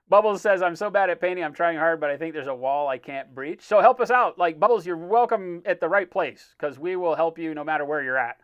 Bubbles says, I'm so bad at painting, I'm trying hard, but I think there's a wall I can't breach. So help us out. Like, Bubbles, you're welcome at the right place because we will help you no matter where you're at.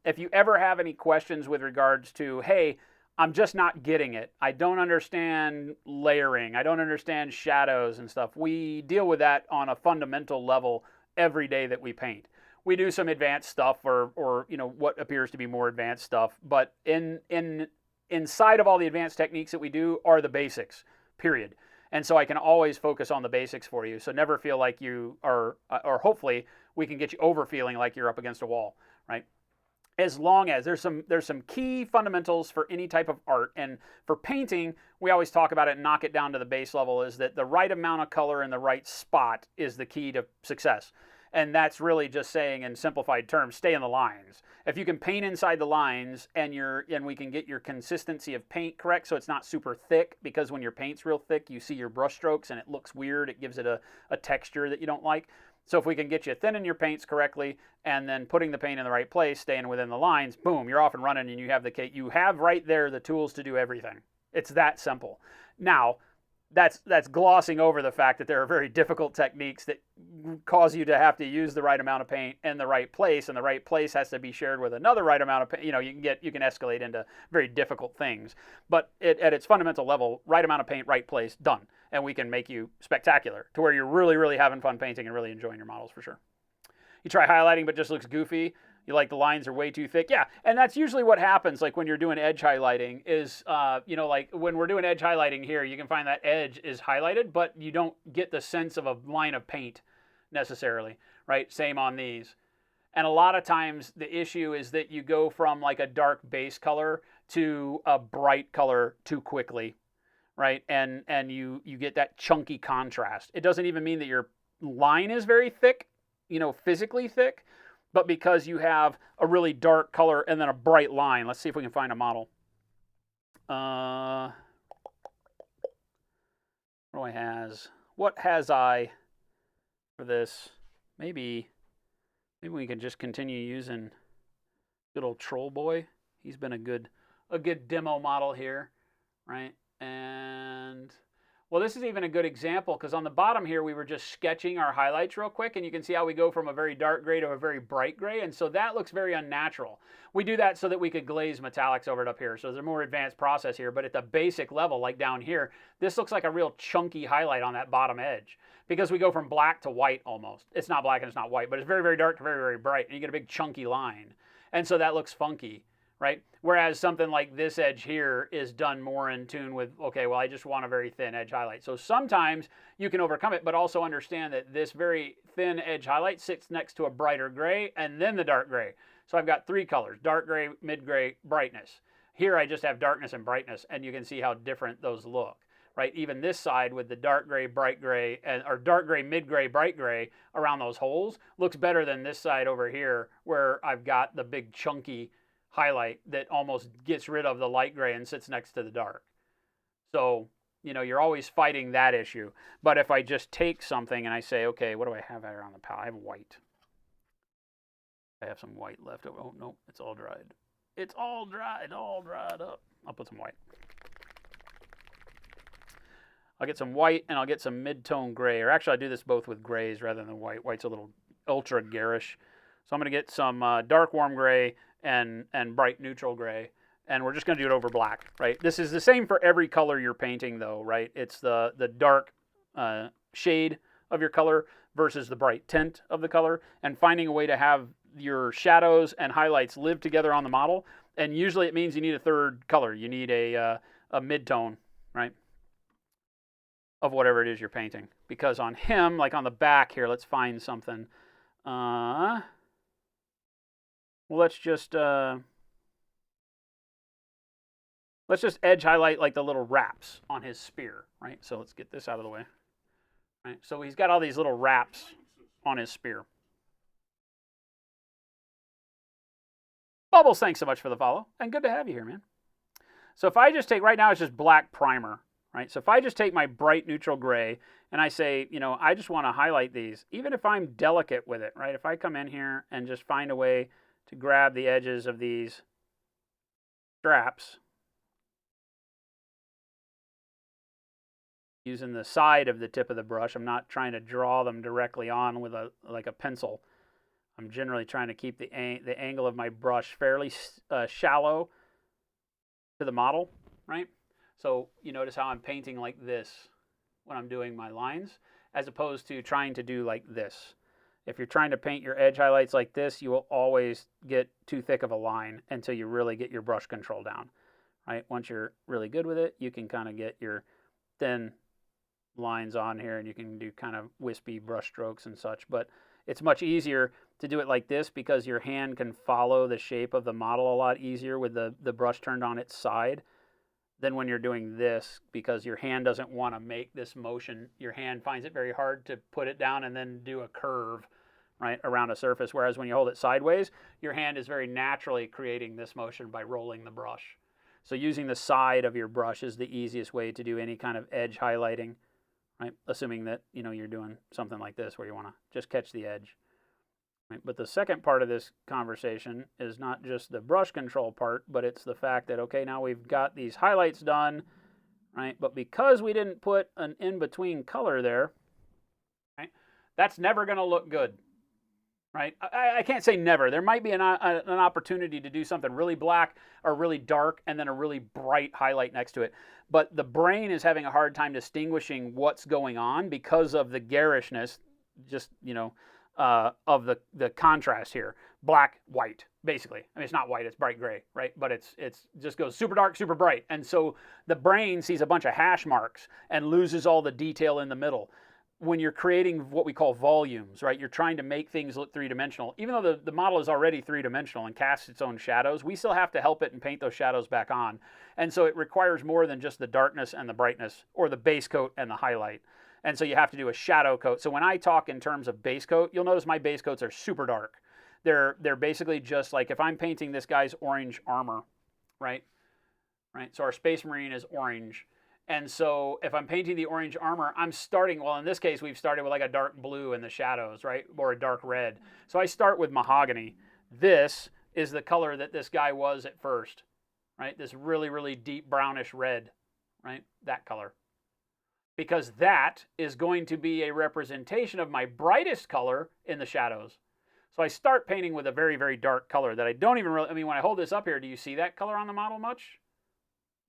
If you ever have any questions with regards to, hey, I'm just not getting it. I don't understand layering. I don't understand shadows and stuff. We deal with that on a fundamental level every day that we paint. We do some advanced stuff or what appears to be more advanced stuff, but inside of all the advanced techniques that we do are the basics, period. And so I can always focus on the basics for you. So never feel like you are, or hopefully we can get you over feeling like you're up against a wall, right? As long as there's some key fundamentals for any type of art, and for painting we always talk about it and knock it down to the base level, is that the right amount of color in the right spot is the key to success. And that's really just saying, in simplified terms, stay in the lines. If you can paint inside the lines and we can get your consistency of paint correct so it's not super thick, because when your paint's real thick you see your brush strokes and it looks weird, it gives it a texture that you don't like. So if we can get you thinning your paints correctly and then putting the paint in the right place, staying within the lines, boom, you're off and running, and you have right there the tools to do everything. It's that simple. Now, that's glossing over the fact that there are very difficult techniques that cause you to have to use the right amount of paint in the right place, and the right place has to be shared with another right amount of paint. You can escalate into very difficult things, but at its fundamental level, right amount of paint, right place, done, and we can make you spectacular to where you're really, really having fun painting and really enjoying your models for sure. You try highlighting but just looks goofy. You like the lines are way too thick. Yeah, and that's usually what happens. Like when you're doing edge highlighting is, like when we're doing edge highlighting here, you can find that edge is highlighted, but you don't get the sense of a line of paint necessarily, right? Same on these. And a lot of times the issue is that you go from like a dark base color to a bright color too quickly, right? And you get that chunky contrast. It doesn't even mean that your line is very thick, physically thick, but because you have a really dark color and then a bright line. Let's see if we can find a model. What has I for this? Maybe we can just continue using good old Troll Boy. He's been a good demo model here, right? And well, this is even a good example because on the bottom here, we were just sketching our highlights real quick, and you can see how we go from a very dark gray to a very bright gray, and so that looks very unnatural. We do that so that we could glaze metallics over it up here, so there's a more advanced process here, but at the basic level, like down here, this looks like a real chunky highlight on that bottom edge because we go from black to white almost. It's not black and it's not white, but it's very, very dark to very, very bright, and you get a big chunky line, and so that looks funky. Right? Whereas something like this edge here is done more in tune with, okay, well, I just want a very thin edge highlight. So sometimes you can overcome it, but also understand that this very thin edge highlight sits next to a brighter gray and then the dark gray. So I've got three colors: dark gray, mid gray, brightness. Here I just have darkness and brightness, and you can see how different those look. Right? Even this side with the dark gray, bright gray, or dark gray, mid gray, bright gray around those holes looks better than this side over here where I've got the big chunky highlight that almost gets rid of the light gray and sits next to the dark. So, you're always fighting that issue. But if I just take something and I say, okay, what do I have here on the palette? I have white. I have some white left over. Oh, no, it's all dried. It's all dried up. I'll put some white. I'll get some white and I'll get some mid-tone gray. Or actually, I do this both with grays rather than white. White's a little ultra garish. So I'm going to get some dark warm gray and bright neutral gray, and we're just going to do it over black, right? This is the same for every color you're painting though, right? It's the dark shade of your color versus the bright tint of the color, and finding a way to have your shadows and highlights live together on the model. And usually it means you need a third color. You need a mid-tone, right, of whatever it is you're painting. Because on him, like on the back here, let's find something. Well, let's just edge highlight like the little wraps on his spear, right? So let's get this out of the way, right? So he's got all these little wraps on his spear. Bubbles, thanks so much for the follow, and good to have you here, man. So if I just take, right now it's just black primer, right? So if I just take my bright neutral gray and I say, I just want to highlight these, even if I'm delicate with it, right? If I come in here and just find a way to grab the edges of these straps, using the side of the tip of the brush. I'm not trying to draw them directly on with like a pencil. I'm generally trying to keep the angle of my brush fairly shallow to the model, right? So you notice how I'm painting like this when I'm doing my lines, as opposed to trying to do like this. If you're trying to paint your edge highlights like this, you will always get too thick of a line until you really get your brush control down, right? Once you're really good with it, you can kind of get your thin lines on here and you can do kind of wispy brush strokes and such. But it's much easier to do it like this because your hand can follow the shape of the model a lot easier with the brush turned on its side than when you're doing this, because your hand doesn't want to make this motion. Your hand finds it very hard to put it down and then do a curve, right, around a surface. Whereas when you hold it sideways, your hand is very naturally creating this motion by rolling the brush. So using the side of your brush is the easiest way to do any kind of edge highlighting, right? Assuming that, you're doing something like this where you want to just catch the edge. Right? But the second part of this conversation is not just the brush control part, but it's the fact that, okay, now we've got these highlights done, right? But because we didn't put an in-between color there, right, that's never going to look good, right? I can't say never. There might be an opportunity to do something really black or really dark and then a really bright highlight next to it. But the brain is having a hard time distinguishing what's going on because of the garishness, just, of the contrast here. Black, white, basically. I mean, it's not white, it's bright gray, right? But it's just goes super dark, super bright. And so the brain sees a bunch of hash marks and loses all the detail in the middle. When you're creating what we call volumes, right? You're trying to make things look three-dimensional. Even though the model is already three-dimensional and casts its own shadows, we still have to help it and paint those shadows back on. And so it requires more than just the darkness and the brightness, or the base coat and the highlight. And so you have to do a shadow coat. So when I talk in terms of base coat, you'll notice my base coats are super dark. They're basically just like if I'm painting this guy's orange armor, right? So our Space Marine is orange. And so if I'm painting the orange armor, I'm starting, well, in this case, we've started with like a dark blue in the shadows, right? Or a dark red. So I start with mahogany. This is the color that this guy was at first, right? This really, really deep brownish red, right? That color. Because that is going to be a representation of my brightest color in the shadows. So I start painting with a very, very dark color that I don't even really, I mean, when I hold this up here, do you see that color on the model much?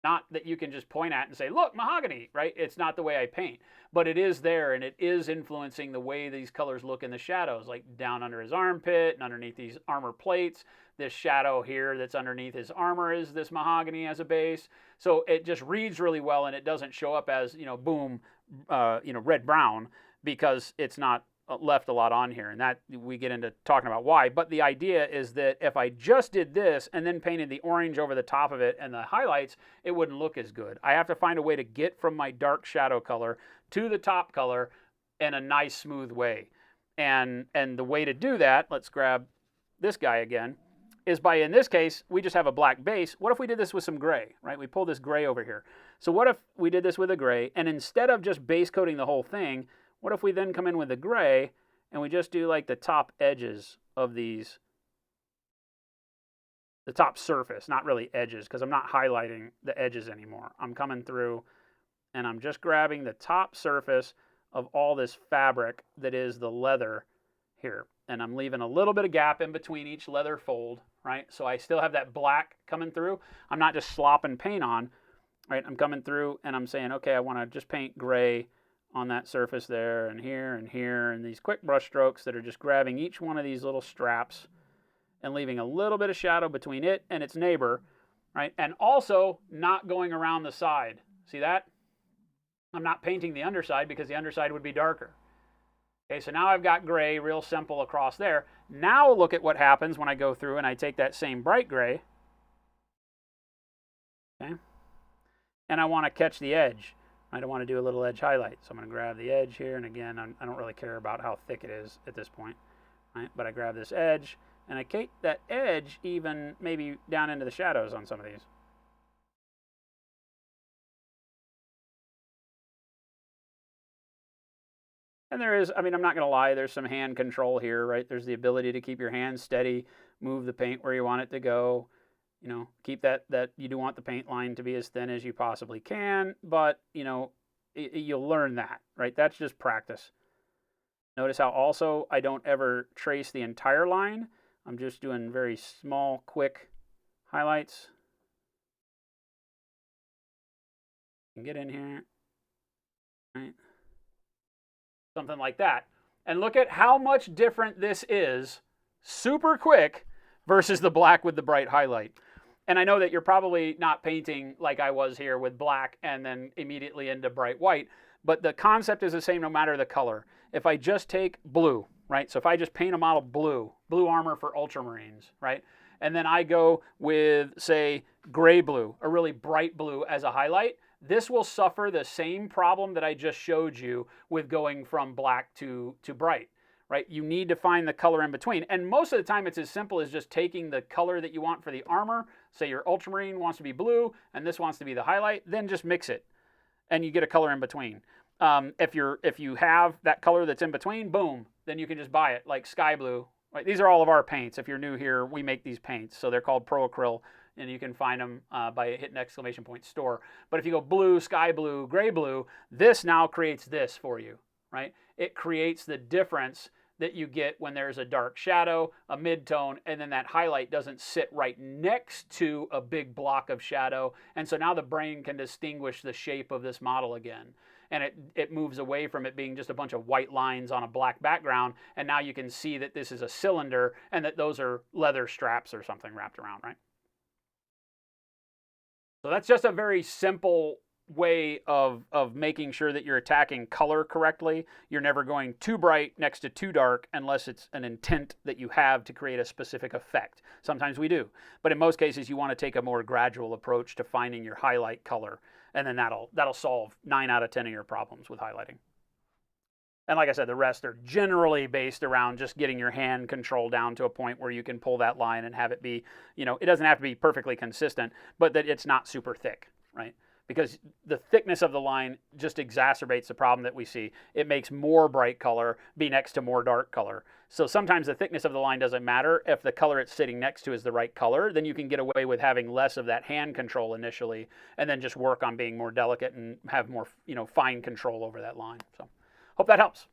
Not that you can just point at and say, look, mahogany, right? It's not the way I paint, but it is there and it is influencing the way these colors look in the shadows, like down under his armpit and underneath these armor plates. This shadow here that's underneath his armor is this mahogany as a base. So it just reads really well and it doesn't show up as, boom, red-brown, because it's not left a lot on here, and that we get into talking about why. But the idea is that if I just did this and then painted the orange over the top of it and the highlights, it wouldn't look as good. I have to find a way to get from my dark shadow color to the top color in a nice smooth way. And the way to do that, let's grab this guy again, is by, in this case, we just have a black base. What if we did this with some gray, right? We pull this gray over here. So what if we did this with a gray, and instead of just base coating the whole thing, what if we then come in with the gray and we just do like the top edges of these, the top surface, not really edges, because I'm not highlighting the edges anymore. I'm coming through and I'm just grabbing the top surface of all this fabric that is the leather here. And I'm leaving a little bit of gap in between each leather fold, right? So I still have that black coming through. I'm not just slopping paint on, right? I'm coming through and I'm saying, okay, I want to just paint gray on that surface there and here and here, and these quick brush strokes that are just grabbing each one of these little straps and leaving a little bit of shadow between it and its neighbor, right? And also not going around the side. See that? I'm not painting the underside because the underside would be darker. Okay, so now I've got gray real simple across there. Now look at what happens when I go through and I take that same bright gray, okay, and I want to catch the edge. I don't want to do a little edge highlight. So I'm going to grab the edge here, and again, I don't really care about how thick it is at this point, right? But I grab this edge, and I take that edge even maybe down into the shadows on some of these. And there is, I mean, I'm not going to lie, there's some hand control here, right? There's the ability to keep your hands steady, move the paint where you want it to go. Keep that you do want the paint line to be as thin as you possibly can, but, You'll learn that, right? That's just practice. Notice how also I don't ever trace the entire line. I'm just doing very small, quick highlights. You can get in here, right? Something like that. And look at how much different this is, super quick, versus the black with the bright highlight. And I know that you're probably not painting like I was here with black and then immediately into bright white, but the concept is the same no matter the color. If I just take blue, right? So if I just paint a model blue armor for ultramarines, right? And then I go with, say, gray blue, a really bright blue as a highlight, this will suffer the same problem that I just showed you with going from black to bright, right? You need to find the color in between. And most of the time it's as simple as just taking the color that you want for the armor. Say your ultramarine wants to be blue and this wants to be the highlight, then just mix it and you get a color in between. If you have that color that's in between, boom, then you can just buy it, like sky blue. Right? These are all of our paints. If you're new here, we make these paints. So they're called Pro Acryl, and you can find them by hitting exclamation point store. But if you go blue, sky blue, gray blue, this now creates this for you, right? It creates the difference that you get when there's a dark shadow, a mid-tone, and then that highlight doesn't sit right next to a big block of shadow. And so now the brain can distinguish the shape of this model again. And it moves away from it being just a bunch of white lines on a black background, and now you can see that this is a cylinder and that those are leather straps or something wrapped around, right? So that's just a very simple way of making sure that you're attacking color correctly. You're never going too bright next to too dark unless it's an intent that you have to create a specific effect. Sometimes we do, but in most cases you want to take a more gradual approach to finding your highlight color, and then that'll solve 9 out of 10 of your problems with highlighting. And like I said, the rest are generally based around just getting your hand control down to a point where you can pull that line and have it be, it doesn't have to be perfectly consistent, but that it's not super thick, right? Because the thickness of the line just exacerbates the problem that we see. It makes more bright color be next to more dark color. So sometimes the thickness of the line doesn't matter. If the color it's sitting next to is the right color, then you can get away with having less of that hand control initially, and then just work on being more delicate and have more, fine control over that line. So hope that helps.